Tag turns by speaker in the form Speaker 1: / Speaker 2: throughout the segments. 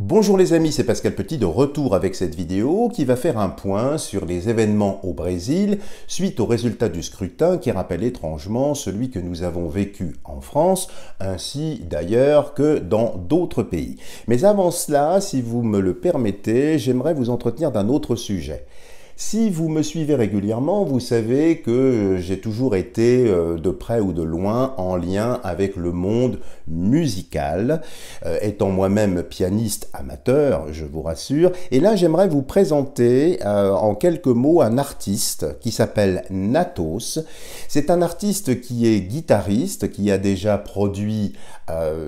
Speaker 1: Bonjour les amis, c'est Pascal Petit de retour avec cette vidéo qui va faire un point sur les événements au Brésil suite au résultat du scrutin qui rappelle étrangement celui que nous avons vécu en France, ainsi d'ailleurs que dans d'autres pays. Mais avant cela, si vous me le permettez, j'aimerais vous entretenir d'un autre sujet. Si vous me suivez régulièrement, vous savez que j'ai toujours été de près ou de loin en lien avec le monde musical, étant moi-même pianiste amateur, je vous rassure. Et là, j'aimerais vous présenter en quelques mots un artiste qui s'appelle Natos. C'est un artiste qui est guitariste, qui a déjà produit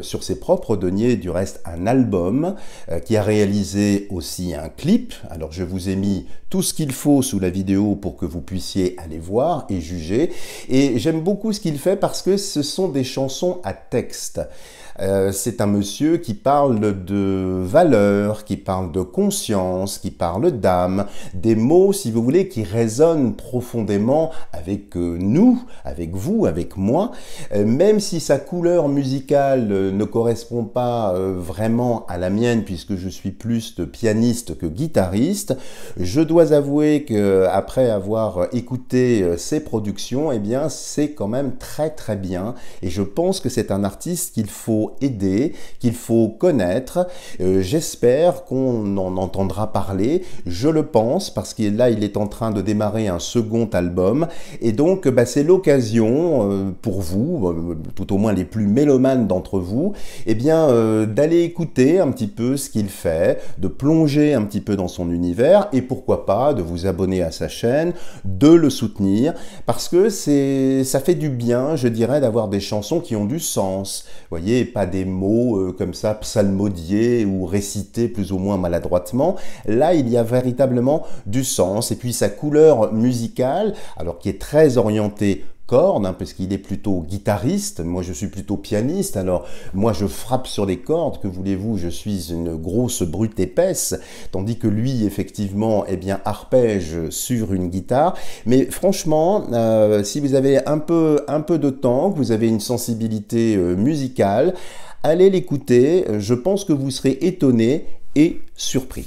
Speaker 1: sur ses propres deniers, du reste, un album, qui a réalisé aussi un clip. Alors, je vous ai mis tout ce qu'il faut sous la vidéo pour que vous puissiez aller voir et juger. Et j'aime beaucoup ce qu'il fait parce que ce sont des chansons à texte. C'est un monsieur qui parle de valeurs, qui parle de conscience, qui parle d'âme, des mots, si vous voulez, qui résonnent profondément avec nous, avec vous, avec moi, même si sa couleur musicale ne correspond pas vraiment à la mienne, puisque je suis plus de pianiste que guitariste. Je dois avouer qu'après avoir écouté ses productions, eh bien, c'est quand même très très bien, et je pense que c'est un artiste qu'il faut aider, qu'il faut connaître. J'espère qu'on en entendra parler, je le pense, parce que là il est en train de démarrer un second album, et donc c'est l'occasion pour vous, tout au moins les plus mélomanes d'entre vous, eh bien d'aller écouter un petit peu ce qu'il fait, de plonger un petit peu dans son univers, et pourquoi pas de vous abonner à sa chaîne, de le soutenir, parce que ça fait du bien, je dirais, d'avoir des chansons qui ont du sens, vous voyez, pas des mots comme ça psalmodiés ou récités plus ou moins maladroitement. Là, il y a véritablement du sens. Et puis sa couleur musicale, alors qui est très orientée cordes, parce qu'il est plutôt guitariste, moi je suis plutôt pianiste, alors moi je frappe sur les cordes, que voulez-vous, je suis une grosse brute épaisse, tandis que lui effectivement, eh bien arpège sur une guitare. Mais franchement, si vous avez un peu de temps, que vous avez une sensibilité musicale, allez l'écouter, je pense que vous serez étonné et surpris.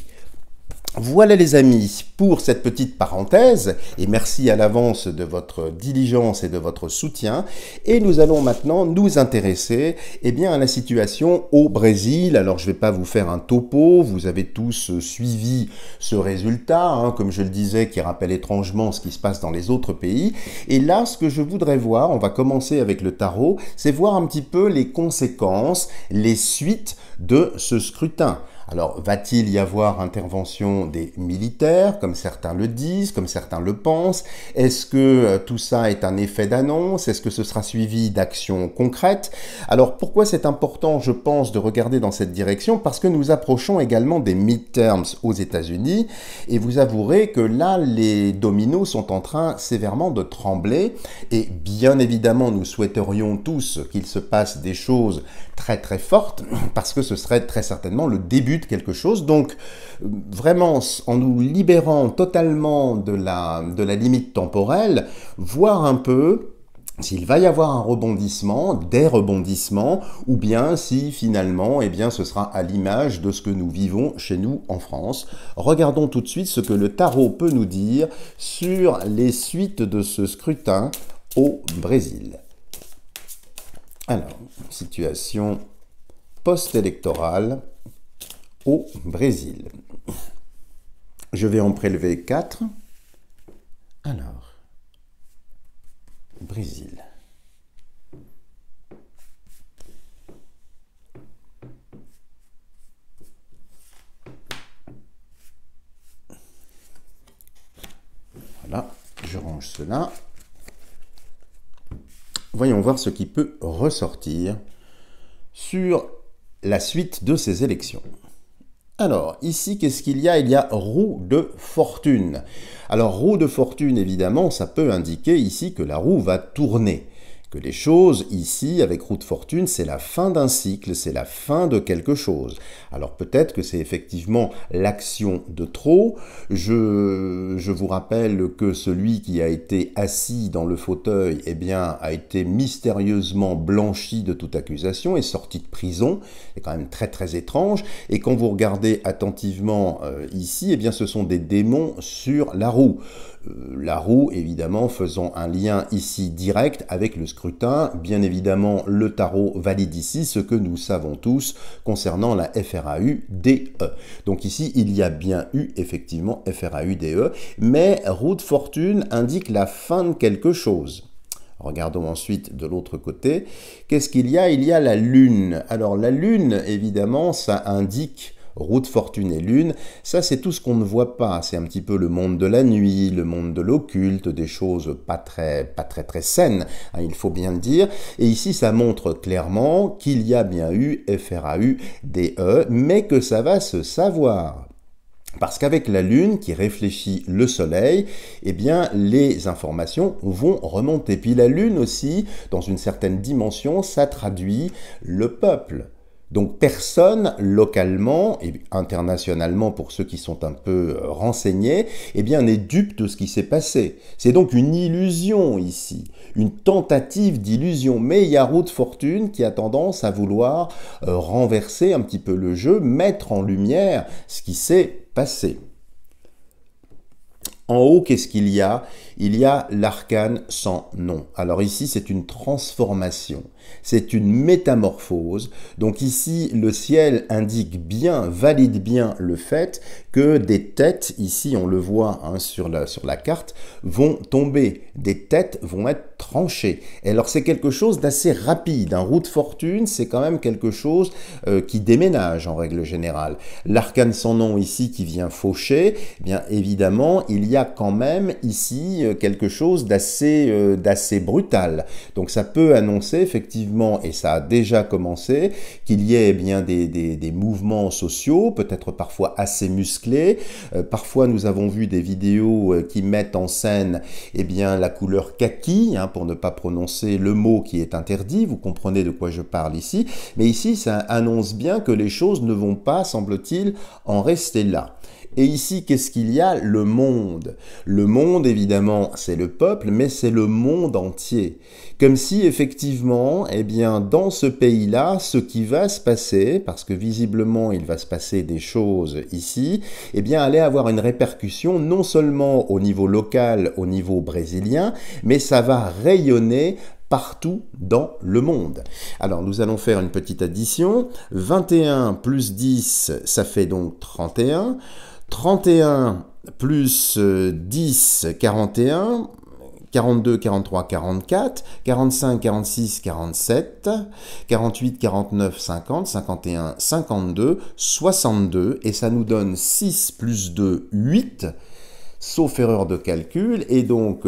Speaker 1: Voilà les amis pour cette petite parenthèse, et merci à l'avance de votre diligence et de votre soutien. Et nous allons maintenant nous intéresser à la situation au Brésil. Alors je ne vais pas vous faire un topo, vous avez tous suivi ce résultat, comme je le disais, qui rappelle étrangement ce qui se passe dans les autres pays. Et là, ce que je voudrais voir, on va commencer avec le tarot, c'est voir un petit peu les conséquences, les suites de ce scrutin. Alors, va-t-il y avoir intervention des militaires, comme certains le disent, comme certains le pensent? Est-ce que tout ça est un effet d'annonce? Est-ce que ce sera suivi d'actions concrètes? Alors, pourquoi c'est important, je pense, de regarder dans cette direction? Parce que nous approchons également des midterms aux États-Unis, et vous avouerez que là, les dominos sont en train sévèrement de trembler, et bien évidemment, nous souhaiterions tous qu'il se passe des choses très très fortes, parce que ce serait très certainement le début de quelque chose. Donc vraiment, en nous libérant totalement de la limite temporelle, voir un peu s'il va y avoir un rebondissement, des rebondissements, ou bien si finalement, ce sera à l'image de ce que nous vivons chez nous en France. Regardons tout de suite ce que le tarot peut nous dire sur les suites de ce scrutin au Brésil. Alors, situation post-électorale au Brésil. Je vais en prélever 4. Alors, Brésil. Voilà, je range cela. Voyons voir ce qui peut ressortir sur la suite de ces élections. Alors, ici, qu'est-ce qu'il y a? Il y a roue de fortune. Alors, roue de fortune, évidemment, ça peut indiquer ici que la roue va tourner. que les choses, ici, avec roue de fortune, c'est la fin d'un cycle, c'est la fin de quelque chose. Alors peut-être que c'est effectivement l'action de trop. Je vous rappelle que celui qui a été assis dans le fauteuil, eh bien, a été mystérieusement blanchi de toute accusation et sorti de prison. C'est quand même très très étrange. Et quand vous regardez attentivement ici, eh bien, ce sont des démons sur la roue. La roue, évidemment, faisant un lien ici direct avec le scrutin. Bien évidemment, le tarot valide ici ce que nous savons tous concernant la FRAUDE. Donc ici, il y a bien eu effectivement FRAUDE, mais roue de fortune indique la fin de quelque chose. Regardons ensuite de l'autre côté. Qu'est-ce qu'il y a? Il y a la lune. Alors la lune, évidemment, ça indique roue de fortune et lune, ça c'est tout ce qu'on ne voit pas, c'est un petit peu le monde de la nuit, le monde de l'occulte, des choses pas très saines, hein, il faut bien le dire, et ici ça montre clairement qu'il y a bien eu FRAUDE, mais que ça va se savoir. Parce qu'avec la Lune qui réfléchit le Soleil, eh bien, les informations vont remonter. Puis la Lune aussi, dans une certaine dimension, ça traduit le peuple. Donc personne, localement et internationalement, pour ceux qui sont un peu renseignés, eh bien, n'est dupe de ce qui s'est passé. C'est donc une illusion ici, une tentative d'illusion. Mais il y a roue de fortune qui a tendance à vouloir renverser un petit peu le jeu, mettre en lumière ce qui s'est passé. En haut, qu'est-ce qu'il y a? Il y a l'arcane sans nom. Alors ici, c'est une transformation, c'est une métamorphose. Donc ici, le ciel indique bien, valide bien le fait que des têtes, ici on le voit hein, sur la carte, vont tomber. Des têtes vont être tranchées. Et alors c'est quelque chose d'assez rapide. Un roue de fortune, c'est quand même quelque chose qui déménage en règle générale. L'arcane sans nom ici qui vient faucher, eh bien évidemment, il y a quand même ici quelque chose d'assez brutal. Donc ça peut annoncer effectivement, et ça a déjà commencé, qu'il y ait eh bien des mouvements sociaux, peut-être parfois assez musclés. Parfois nous avons vu des vidéos qui mettent en scène eh bien, la couleur kaki, hein, pour ne pas prononcer le mot qui est interdit, vous comprenez de quoi je parle ici. Mais ici ça annonce bien que les choses ne vont pas, semble-t-il, en rester là. Et ici, qu'est-ce qu'il y a? Le monde. Le monde, évidemment, c'est le peuple, mais c'est le monde entier. Comme si, effectivement, eh bien, dans ce pays-là, ce qui va se passer, parce que visiblement, il va se passer des choses ici, eh bien, allait avoir une répercussion non seulement au niveau local, au niveau brésilien, mais ça va rayonner partout dans le monde. Alors, nous allons faire une petite addition. 21 plus 10, ça fait donc 31. 31 plus 10, 41, 42, 43, 44, 45, 46, 47, 48, 49, 50, 51, 52, 62, et ça nous donne 6 plus 2, 8, sauf erreur de calcul, et donc,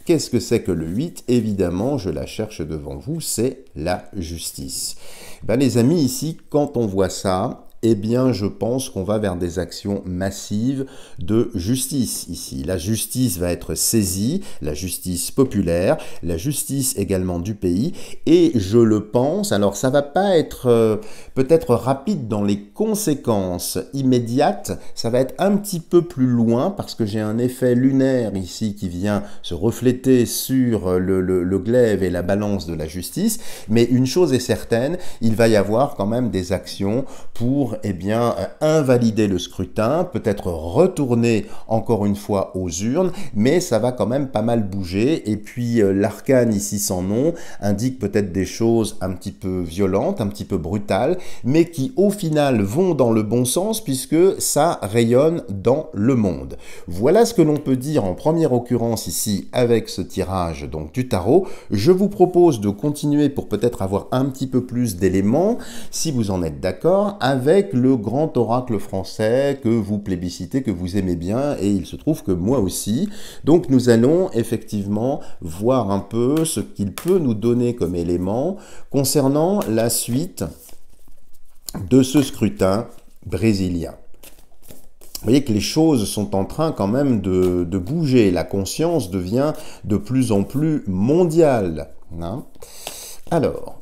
Speaker 1: qu'est-ce que c'est que le 8? Évidemment, je la cherche devant vous, c'est la justice. Ben, les amis, ici, quand on voit ça, eh bien, je pense qu'on va vers des actions massives de justice ici. La justice va être saisie, la justice populaire, la justice également du pays, et je le pense, alors ça va pas être peut-être rapide dans les conséquences immédiates, ça va être un petit peu plus loin, parce que j'ai un effet lunaire ici qui vient se refléter sur le glaive et la balance de la justice, mais une chose est certaine, il va y avoir quand même des actions pour eh bien, invalider le scrutin, peut-être retourner encore une fois aux urnes, mais ça va quand même pas mal bouger. Et puis l'arcane ici sans nom indique peut-être des choses un petit peu violentes, un petit peu brutales, mais qui au final vont dans le bon sens puisque ça rayonne dans le monde. Voilà ce que l'on peut dire en première occurrence ici avec ce tirage donc du tarot. Je vous propose de continuer pour peut-être avoir un petit peu plus d'éléments, si vous en êtes d'accord, avec le grand oracle français que vous plébiscitez, que vous aimez bien, et il se trouve que moi aussi. Donc nous allons effectivement voir un peu ce qu'il peut nous donner comme élément concernant la suite de ce scrutin brésilien. Vous voyez que les choses sont en train quand même de bouger, la conscience devient de plus en plus mondiale. Hein. Alors,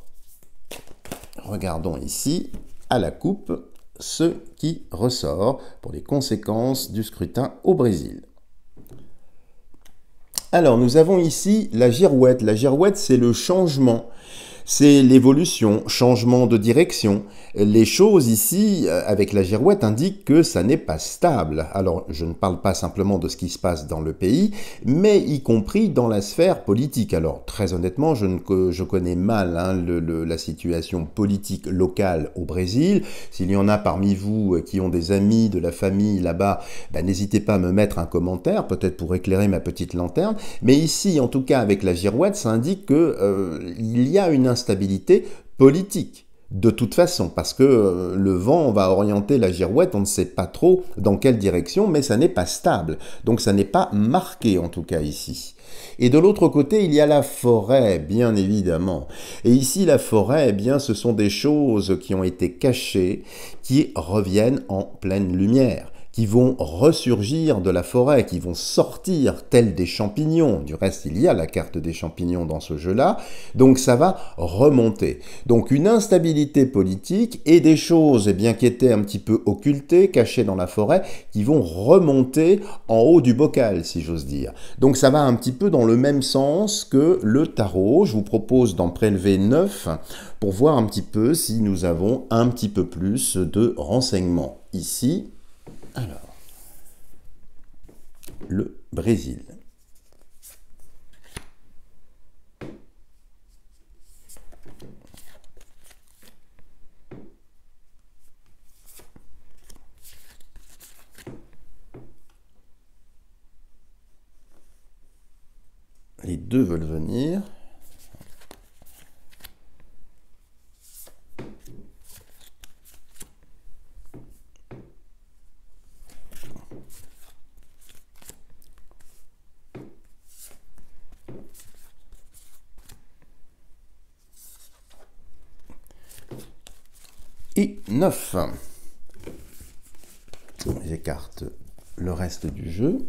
Speaker 1: regardons ici, à la coupe, ce qui ressort pour les conséquences du scrutin au Brésil. Alors, nous avons ici la girouette. La girouette, c'est le changement. C'est l'évolution, changement de direction. Les choses ici, avec la girouette, indiquent que ça n'est pas stable. Alors, je ne parle pas simplement de ce qui se passe dans le pays, mais y compris dans la sphère politique. Alors, très honnêtement, je connais mal la situation politique locale au Brésil. S'il y en a parmi vous qui ont des amis, de la famille là-bas, ben, n'hésitez pas à me mettre un commentaire, peut-être pour éclairer ma petite lanterne. Mais ici, en tout cas, avec la girouette, ça indique qu'il y a une instabilité politique. De toute façon, parce que le vent va orienter la girouette, on ne sait pas trop dans quelle direction, mais ça n'est pas stable. Donc ça n'est pas marqué en tout cas ici. Et de l'autre côté, il y a la forêt, bien évidemment. Et ici, la forêt, eh bien, ce sont des choses qui ont été cachées, qui reviennent en pleine lumière, qui vont ressurgir de la forêt, qui vont sortir tels des champignons. Du reste, il y a la carte des champignons dans ce jeu-là. Donc ça va remonter. Donc une instabilité politique et des choses eh bien, qui étaient un petit peu occultées, cachées dans la forêt, qui vont remonter en haut du bocal, si j'ose dire. Donc ça va un petit peu dans le même sens que le tarot. Je vous propose d'en prélever 9 pour voir un petit peu si nous avons un petit peu plus de renseignements. Ici, alors, le Brésil. Les deux veulent venir. Et 9. J'écarte le reste du jeu.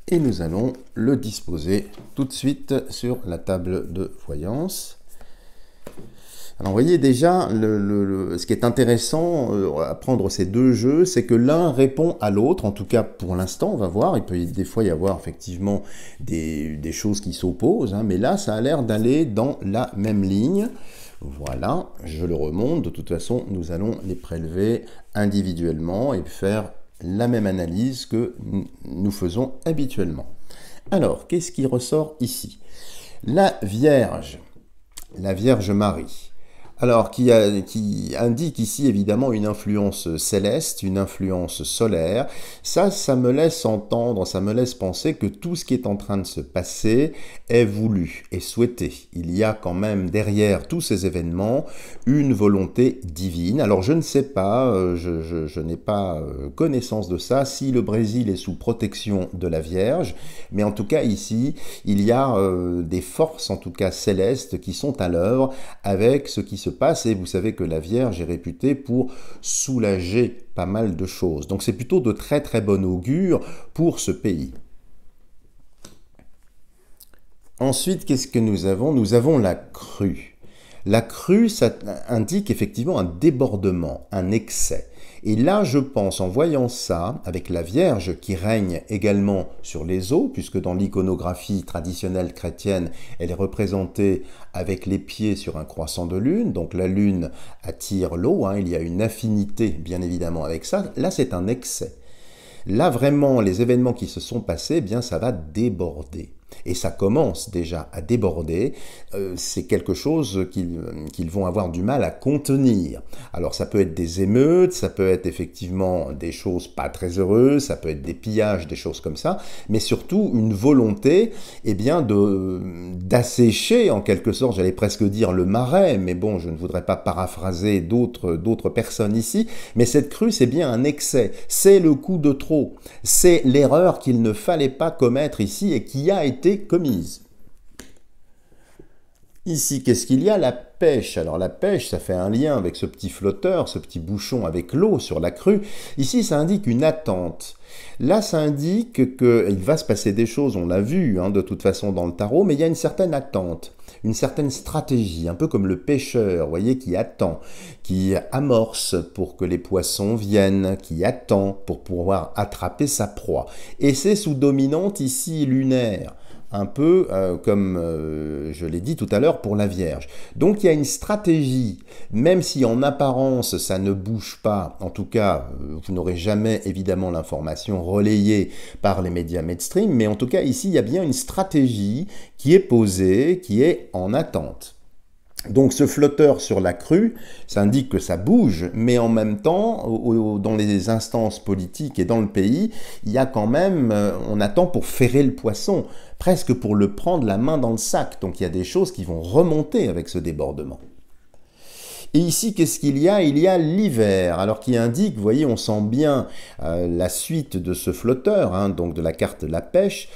Speaker 1: Et nous allons le disposer tout de suite sur la table de voyance. Alors, vous voyez déjà, ce qui est intéressant à prendre ces deux jeux, c'est que l'un répond à l'autre. En tout cas, pour l'instant, on va voir. Il peut des fois y avoir effectivement des choses qui s'opposent. Mais là, ça a l'air d'aller dans la même ligne. Voilà, je le remonte. De toute façon, nous allons les prélever individuellement et faire la même analyse que nous faisons habituellement. Alors, qu'est-ce qui ressort ici? La Vierge Marie. Alors, qui indique ici évidemment une influence céleste, une influence solaire. Ça me laisse entendre, ça me laisse penser que tout ce qui est en train de se passer est voulu, est souhaité. Il y a quand même derrière tous ces événements une volonté divine. Alors, je ne sais pas, je n'ai pas connaissance de ça, si le Brésil est sous protection de la Vierge, mais en tout cas ici, il y a des forces, en tout cas célestes, qui sont à l'œuvre avec ce qui se passe, et vous savez que la Vierge est réputée pour soulager pas mal de choses. Donc c'est plutôt de très très bon augure pour ce pays. Ensuite, qu'est-ce que nous avons? Nous avons la crue. La crue, ça indique effectivement un débordement, un excès. Et là, je pense, en voyant ça, avec la Vierge qui règne également sur les eaux, puisque dans l'iconographie traditionnelle chrétienne, elle est représentée avec les pieds sur un croissant de lune, donc la lune attire l'eau, il y a une affinité bien évidemment avec ça. Là, c'est un excès. Là, vraiment, les événements qui se sont passés, eh bien, ça va déborder. Et ça commence déjà à déborder, c'est quelque chose qu'ils vont avoir du mal à contenir. Alors ça peut être des émeutes, ça peut être effectivement des choses pas très heureuses, ça peut être des pillages, des choses comme ça, mais surtout une volonté eh bien, d'assécher en quelque sorte, j'allais presque dire le marais, mais bon, je ne voudrais pas paraphraser d'autres personnes ici, mais cette crue c'est bien un excès, c'est le coup de trop, c'est l'erreur qu'il ne fallait pas commettre ici et qui a été commise. Ici, qu'est-ce qu'il y a? La pêche. Alors la pêche, ça fait un lien avec ce petit flotteur, ce petit bouchon avec l'eau sur la crue. Ici, ça indique une attente. Là, ça indique qu'il va se passer des choses, on l'a vu de toute façon dans le tarot, mais il y a une certaine attente, une certaine stratégie, un peu comme le pêcheur, vous voyez, qui attend, qui amorce pour que les poissons viennent, qui attend pour pouvoir attraper sa proie. Et c'est sous dominante ici lunaire. Un peu comme je l'ai dit tout à l'heure pour la Vierge. Donc il y a une stratégie, même si en apparence ça ne bouge pas, en tout cas vous n'aurez jamais évidemment l'information relayée par les médias mainstream, mais en tout cas ici il y a bien une stratégie qui est posée, qui est en attente. Donc ce flotteur sur la crue, ça indique que ça bouge, mais en même temps, dans les instances politiques et dans le pays, il y a quand même, on attend pour ferrer le poisson, presque pour le prendre la main dans le sac. Donc il y a des choses qui vont remonter avec ce débordement. Et ici, qu'est-ce qu'il y a? Il y a l'hiver, alors qui indique, vous voyez, on sent bien la suite de ce flotteur, donc de la carte de la pêche,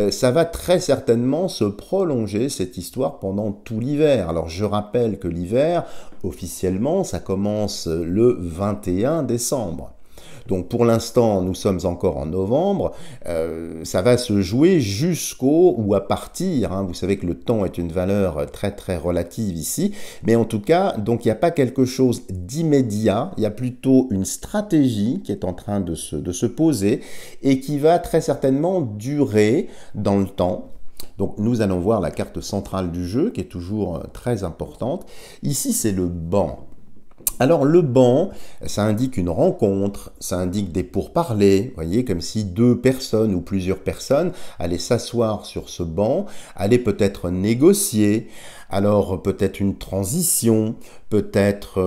Speaker 1: ça va très certainement se prolonger, cette histoire, pendant tout l'hiver. Alors je rappelle que l'hiver, officiellement, ça commence le 21 décembre. Donc pour l'instant, nous sommes encore en novembre, ça va se jouer jusqu'au ou à partir, vous savez que le temps est une valeur très très relative ici, mais en tout cas, donc il n'y a pas quelque chose d'immédiat, il y a plutôt une stratégie qui est en train de se poser et qui va très certainement durer dans le temps. Donc nous allons voir la carte centrale du jeu qui est toujours très importante. Ici c'est le banc. Alors le banc, ça indique une rencontre, ça indique des pourparlers, vous voyez, comme si deux personnes ou plusieurs personnes allaient s'asseoir sur ce banc, allaient peut-être négocier, alors peut-être une transition, peut-être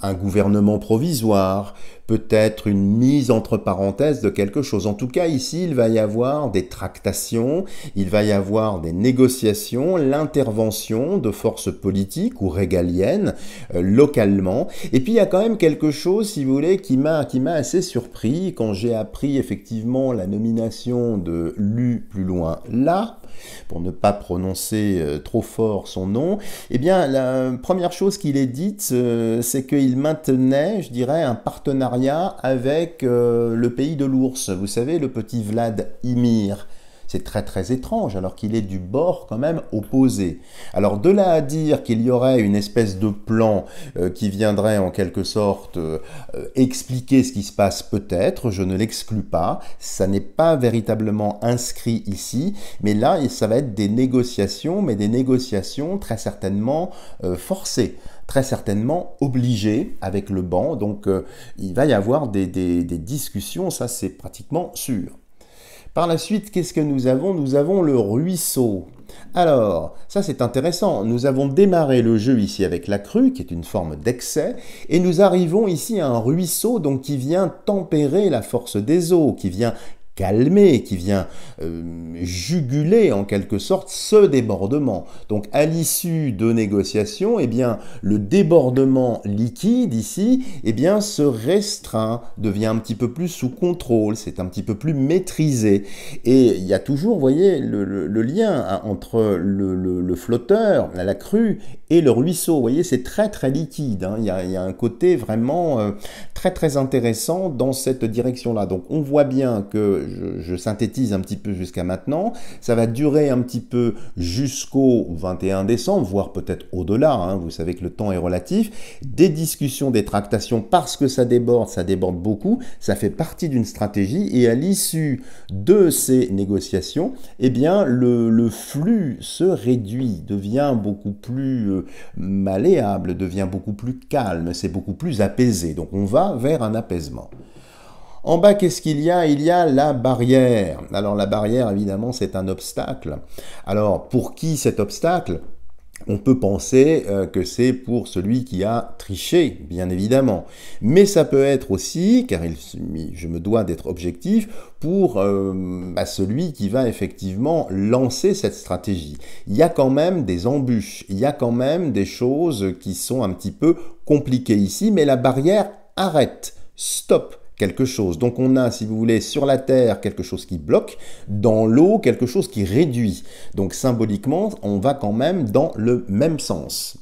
Speaker 1: un gouvernement provisoire, peut-être une mise entre parenthèses de quelque chose. En tout cas, ici, il va y avoir des tractations, il va y avoir des négociations, l'intervention de forces politiques ou régaliennes, localement. Et puis, il y a quand même quelque chose, si vous voulez, qui m'a assez surpris quand j'ai appris effectivement la nomination de Lu plus loin là, pour ne pas prononcer trop fort son nom. Eh bien, la première chose qu'il est dite, c'est qu'il maintenait, je dirais, un partenariat avec le pays de l'ours. Vous savez, le petit Vladimir. C'est très très étrange, alors qu'il est du bord quand même opposé. Alors de là à dire qu'il y aurait une espèce de plan qui viendrait en quelque sorte expliquer ce qui se passe peut-être, je ne l'exclus pas, ça n'est pas véritablement inscrit ici, mais là ça va être des négociations, mais des négociations très certainement forcées, très certainement obligées avec le banc, donc il va y avoir des discussions, ça c'est pratiquement sûr. Par la suite, qu'est-ce que nous avons? Nous avons le ruisseau. Alors, ça c'est intéressant. Nous avons démarré le jeu ici avec la crue, qui est une forme d'excès, et nous arrivons ici à un ruisseau donc, qui vient tempérer la force des eaux, qui vient calmer, qui vient juguler en quelque sorte ce débordement. Donc à l'issue de négociations, eh bien, le débordement liquide ici eh bien, se restreint, devient un petit peu plus sous contrôle, c'est un petit peu plus maîtrisé. Et il y a toujours, vous voyez, le lien entre le flotteur, la crue, et le ruisseau. Vous voyez, c'est très très liquide. Il y a un côté vraiment très très intéressant dans cette direction-là. Donc on voit bien que je synthétise un petit peu jusqu'à maintenant, ça va durer un petit peu jusqu'au 21 décembre, voire peut-être au-delà, vous savez que le temps est relatif, des discussions, des tractations, parce que ça déborde beaucoup, ça fait partie d'une stratégie, et à l'issue de ces négociations, eh bien le flux se réduit, devient beaucoup plus malléable, devient beaucoup plus calme, c'est beaucoup plus apaisé, donc on va vers un apaisement. En bas, qu'est-ce qu'il y a? Il y a la barrière. Alors la barrière, évidemment, c'est un obstacle. Alors pour qui cet obstacle? On peut penser que c'est pour celui qui a triché, bien évidemment. Mais ça peut être aussi, car je me dois d'être objectif, pour celui qui va effectivement lancer cette stratégie. Il y a quand même des embûches, il y a quand même des choses qui sont un petit peu compliquées ici, mais la barrière arrête, stop. quelque chose. Donc on a, si vous voulez, sur la terre quelque chose qui bloque, dans l'eau quelque chose qui réduit. Donc symboliquement, on va quand même dans le même sens.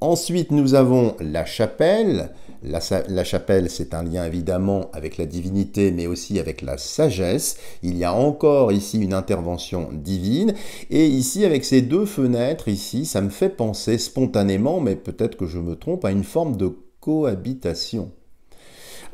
Speaker 1: Ensuite, nous avons la chapelle. La chapelle, c'est un lien évidemment avec la divinité, mais aussi avec la sagesse. Il y a encore ici une intervention divine. Et ici, avec ces deux fenêtres, ici, ça me fait penser spontanément, mais peut-être que je me trompe, à une forme de cohabitation.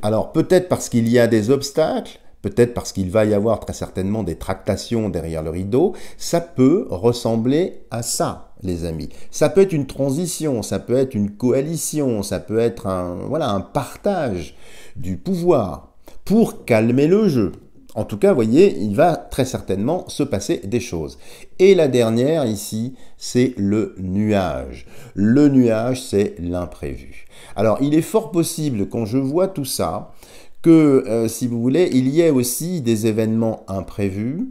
Speaker 1: Alors, peut-être parce qu'il y a des obstacles, peut-être parce qu'il va y avoir très certainement des tractations derrière le rideau, ça peut ressembler à ça, les amis. Ça peut être une transition, ça peut être une coalition, ça peut être un partage du pouvoir pour calmer le jeu. En tout cas, vous voyez, il va très certainement se passer des choses. Et la dernière ici, c'est le nuage. Le nuage, c'est l'imprévu. Alors, il est fort possible, quand je vois tout ça, que, si vous voulez, il y ait aussi des événements imprévus.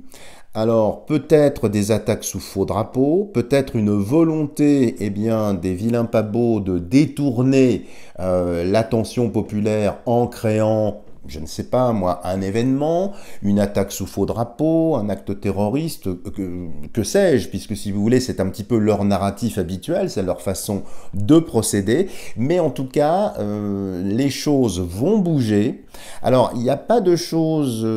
Speaker 1: Alors, peut-être des attaques sous faux drapeau, peut-être une volonté, eh bien, des vilains pas beaux de détourner l'attention populaire en créant, je ne sais pas moi, un événement, une attaque sous faux drapeau, un acte terroriste, que sais-je, puisque si vous voulez, c'est un petit peu leur narratif habituel, c'est leur façon de procéder, mais en tout cas, les choses vont bouger. Alors, il n'y a pas de choses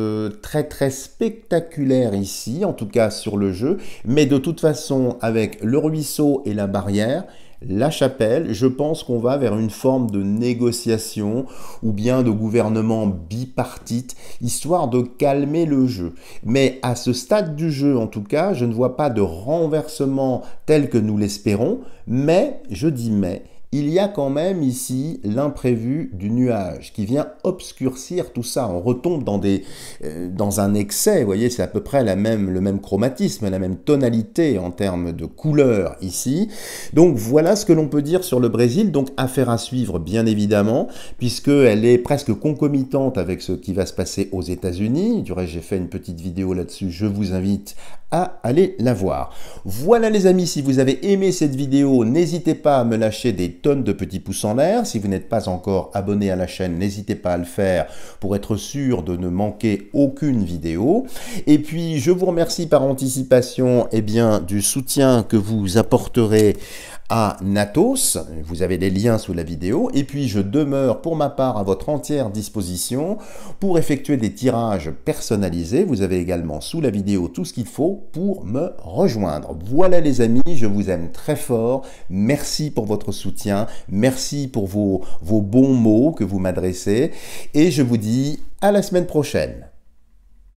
Speaker 1: très très spectaculaires ici, en tout cas sur le jeu, mais de toute façon, avec le ruisseau et la barrière, la chapelle, je pense qu'on va vers une forme de négociation ou bien de gouvernement bipartite, histoire de calmer le jeu. Mais à ce stade du jeu, en tout cas, je ne vois pas de renversement tel que nous l'espérons, mais, je dis mais, il y a quand même ici l'imprévu du nuage qui vient obscurcir tout ça. On retombe dans un excès, vous voyez, c'est à peu près le même chromatisme, la même tonalité en termes de couleur ici. Donc voilà ce que l'on peut dire sur le Brésil. Donc affaire à suivre bien évidemment, puisqu'elle est presque concomitante avec ce qui va se passer aux États-Unis. Du reste, j'ai fait une petite vidéo là-dessus, je vous invite à aller la voir. Voilà les amis, si vous avez aimé cette vidéo, n'hésitez pas à me lâcher des tonnes de petits pouces en l'air. Si vous n'êtes pas encore abonné à la chaîne, n'hésitez pas à le faire pour être sûr de ne manquer aucune vidéo. Et puis, je vous remercie par anticipation du soutien que vous apporterez à Natos. Vous avez les liens sous la vidéo. Et puis, je demeure pour ma part à votre entière disposition pour effectuer des tirages personnalisés. Vous avez également sous la vidéo tout ce qu'il faut pour me rejoindre. Voilà les amis, je vous aime très fort. Merci pour votre soutien. Merci pour vos bons mots que vous m'adressez. Et je vous dis à la semaine prochaine.